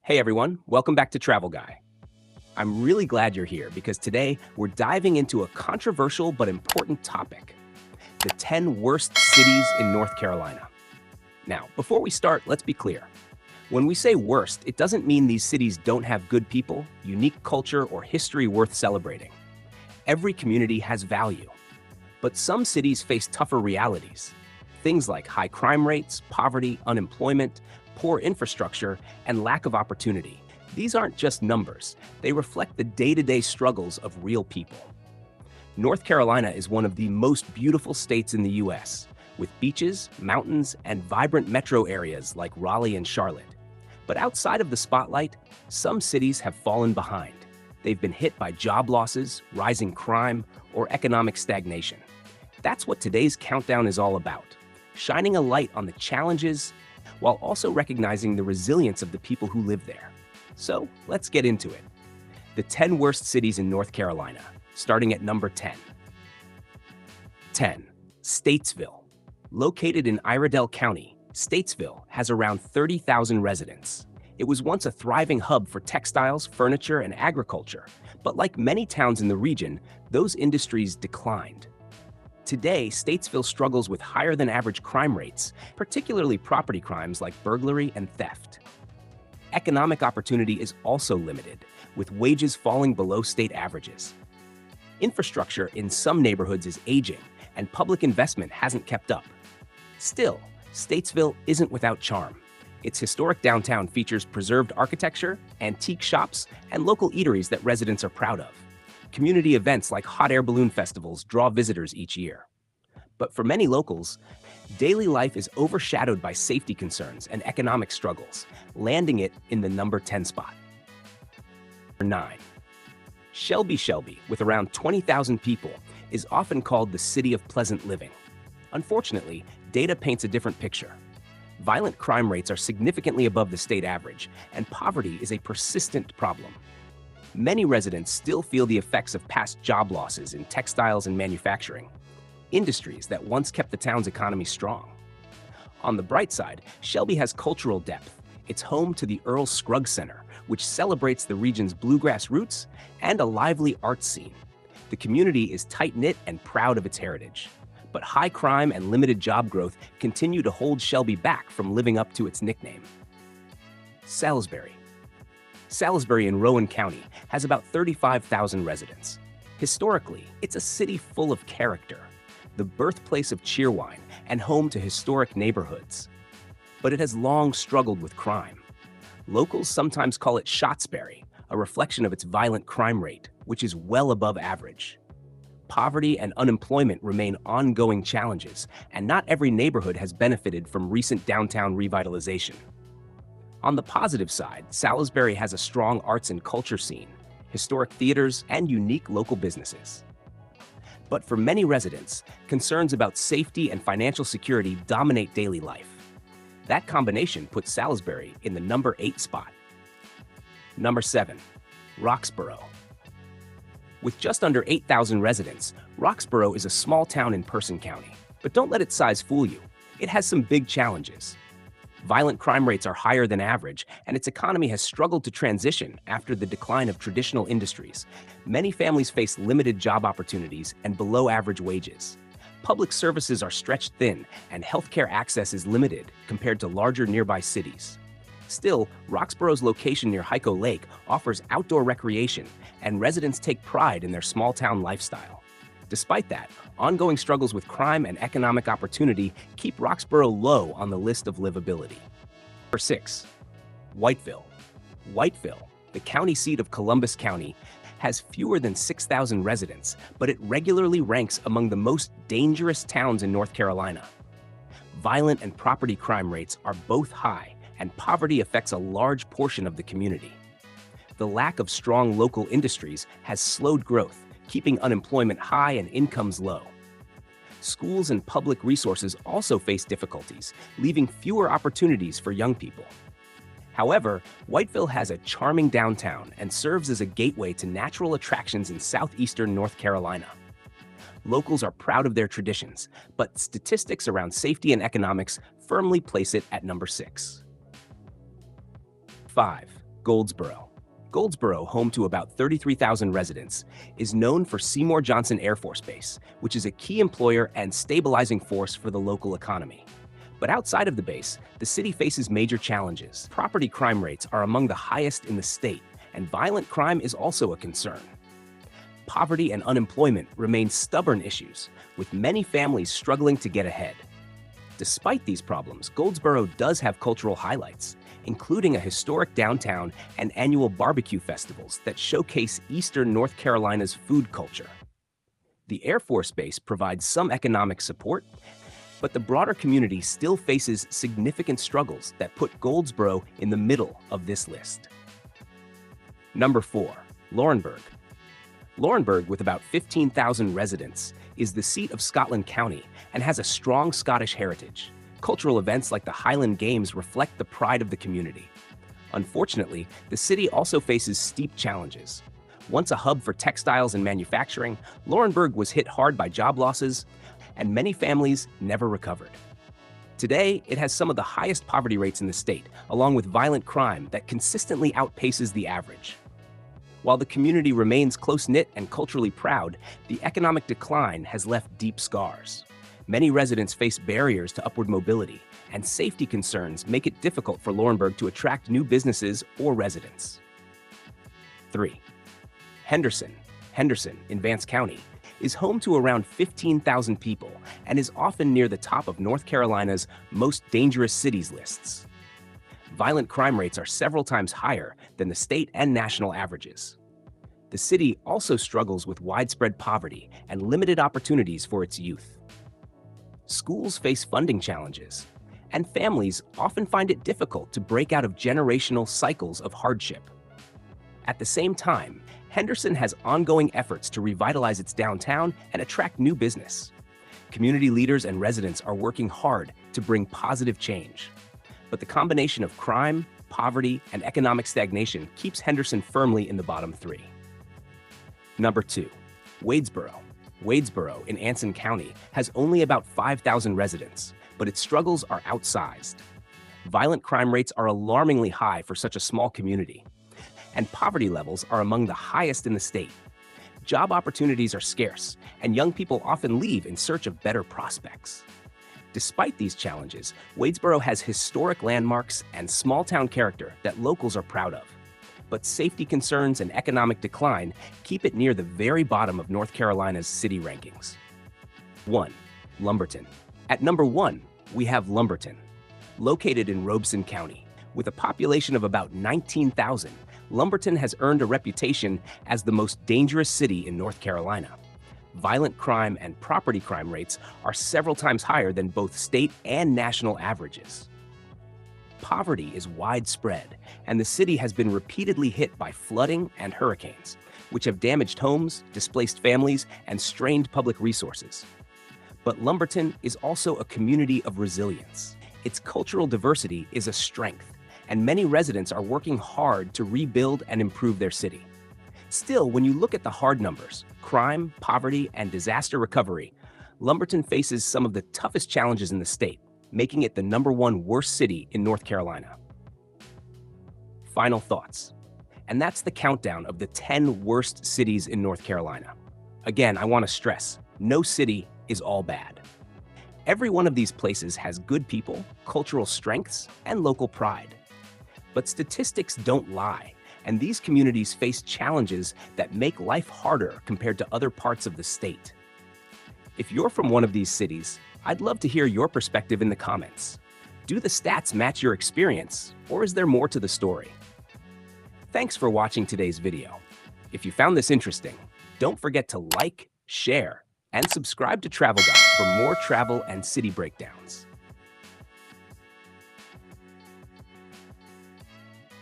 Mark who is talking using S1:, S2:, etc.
S1: Hey everyone, welcome back to Travel Guy. I'm really glad you're here because today we're diving into a controversial but important topic: the 10 worst cities in North Carolina. Now, before we start, let's be clear. When we say worst, it doesn't mean these cities don't have good people, unique culture, or history worth celebrating. Every community has value. But some cities face tougher realities. Things like high crime rates, poverty, unemployment, poor infrastructure, and lack of opportunity. These aren't just numbers. They reflect the day-to-day struggles of real people. North Carolina is one of the most beautiful states in the U.S., with beaches, mountains, and vibrant metro areas like Raleigh and Charlotte. But outside of the spotlight, some cities have fallen behind. They've been hit by job losses, rising crime, or economic stagnation. That's what today's countdown is all about: shining a light on the challenges while also recognizing the resilience of the people who live there. So let's get into it. The 10 worst cities in North Carolina, starting at number 10. 10. Statesville. Located in Iredell County, Statesville has around 30,000 residents. It was once a thriving hub for textiles, furniture, and agriculture, but like many towns in the region, those industries declined. Today, Statesville struggles with higher-than-average crime rates, particularly property crimes like burglary and theft. Economic opportunity is also limited, with wages falling below state averages. Infrastructure in some neighborhoods is aging, and public investment hasn't kept up. Still, Statesville isn't without charm. Its historic downtown features preserved architecture, antique shops, and local eateries that residents are proud of. Community events like hot air balloon festivals draw visitors each year. But for many locals, daily life is overshadowed by safety concerns and economic struggles, landing it in the number 10 spot. Number 9. Shelby, with around 20,000 people, is often called the city of pleasant living. Unfortunately, data paints a different picture. Violent crime rates are significantly above the state average, and poverty is a persistent problem. Many residents still feel the effects of past job losses in textiles and manufacturing, industries that once kept the town's economy strong. On the bright side, Shelby has cultural depth. It's home to the Earl Scruggs Center, which celebrates the region's bluegrass roots, and a lively arts scene. The community is tight-knit and proud of its heritage. But high crime and limited job growth continue to hold Shelby back from living up to its nickname. Salisbury in Rowan County has about 35,000 residents. Historically, it's a city full of character, the birthplace of cheerwine and home to historic neighborhoods. But it has long struggled with crime. Locals sometimes call it Shotsbury, a reflection of its violent crime rate, which is well above average. Poverty and unemployment remain ongoing challenges, and not every neighborhood has benefited from recent downtown revitalization. On the positive side, Salisbury has a strong arts and culture scene, historic theaters, and unique local businesses. But for many residents, concerns about safety and financial security dominate daily life. That combination puts Salisbury in the number 8 spot. Number 7. Roxborough. With just under 8,000 residents, Roxborough is a small town in Person County. But don't let its size fool you. It has some big challenges. Violent crime rates are higher than average, and its economy has struggled to transition after the decline of traditional industries. Many families face limited job opportunities and below-average wages. Public services are stretched thin, and healthcare access is limited compared to larger nearby cities. Still, Roxborough's location near Hyco Lake offers outdoor recreation, and residents take pride in their small-town lifestyle. Despite that, ongoing struggles with crime and economic opportunity keep Roxborough low on the list of livability. Number 6. Whiteville. Whiteville, the county seat of Columbus County, has fewer than 6,000 residents, but it regularly ranks among the most dangerous towns in North Carolina. Violent and property crime rates are both high, and poverty affects a large portion of the community. The lack of strong local industries has slowed growth, keeping unemployment high and incomes low. Schools and public resources also face difficulties, leaving fewer opportunities for young people. However, Whiteville has a charming downtown and serves as a gateway to natural attractions in southeastern North Carolina. Locals are proud of their traditions, but statistics around safety and economics firmly place it at number 6. 5. Goldsboro. Goldsboro, home to about 33,000 residents, is known for Seymour Johnson Air Force Base, which is a key employer and stabilizing force for the local economy. But outside of the base, the city faces major challenges. Property crime rates are among the highest in the state, and violent crime is also a concern. Poverty and unemployment remain stubborn issues, with many families struggling to get ahead. Despite these problems, Goldsboro does have cultural highlights, including a historic downtown and annual barbecue festivals that showcase Eastern North Carolina's food culture. The Air Force Base provides some economic support, but the broader community still faces significant struggles that put Goldsboro in the middle of this list. Number 4. Laurinburg. Laurinburg, with about 15,000 residents, is the seat of Scotland County and has a strong Scottish heritage. Cultural events like the Highland Games reflect the pride of the community. Unfortunately, the city also faces steep challenges. Once a hub for textiles and manufacturing, Laurinburg was hit hard by job losses, and many families never recovered. Today, it has some of the highest poverty rates in the state, along with violent crime that consistently outpaces the average. While the community remains close-knit and culturally proud, the economic decline has left deep scars. Many residents face barriers to upward mobility, and safety concerns make it difficult for Laurinburg to attract new businesses or residents. 3. Henderson. Henderson, in Vance County, is home to around 15,000 people and is often near the top of North Carolina's most dangerous cities lists. Violent crime rates are several times higher than the state and national averages. The city also struggles with widespread poverty and limited opportunities for its youth. Schools face funding challenges, and families often find it difficult to break out of generational cycles of hardship. At the same time, Henderson has ongoing efforts to revitalize its downtown and attract new business. Community leaders and residents are working hard to bring positive change. But the combination of crime, poverty, and economic stagnation keeps Henderson firmly in the bottom 3. Number 2. Wadesboro. Wadesboro, in Anson County, has only about 5,000 residents, but its struggles are outsized. Violent crime rates are alarmingly high for such a small community, and poverty levels are among the highest in the state. Job opportunities are scarce, and young people often leave in search of better prospects. Despite these challenges, Wadesboro has historic landmarks and small-town character that locals are proud of. But safety concerns and economic decline keep it near the very bottom of North Carolina's city rankings. 1. Lumberton. At number 1, we have Lumberton. Located in Robeson County, with a population of about 19,000, Lumberton has earned a reputation as the most dangerous city in North Carolina. Violent crime and property crime rates are several times higher than both state and national averages. Poverty is widespread, and the city has been repeatedly hit by flooding and hurricanes, which have damaged homes, displaced families, and strained public resources. But Lumberton is also a community of resilience. Its cultural diversity is a strength, and many residents are working hard to rebuild and improve their city. Still, when you look at the hard numbers, crime, poverty, and disaster recovery, Lumberton faces some of the toughest challenges in the state, making it the number 1 worst city in North Carolina. Final thoughts. And that's the countdown of the 10 worst cities in North Carolina. Again, I want to stress, no city is all bad. Every one of these places has good people, cultural strengths, and local pride. But statistics don't lie, and these communities face challenges that make life harder compared to other parts of the state. If you're from one of these cities, I'd love to hear your perspective in the comments. Do the stats match your experience, or is there more to the story? Thanks for watching today's video. If you found this interesting, don't forget to like, share, and subscribe to Travel Guide for more travel and city breakdowns.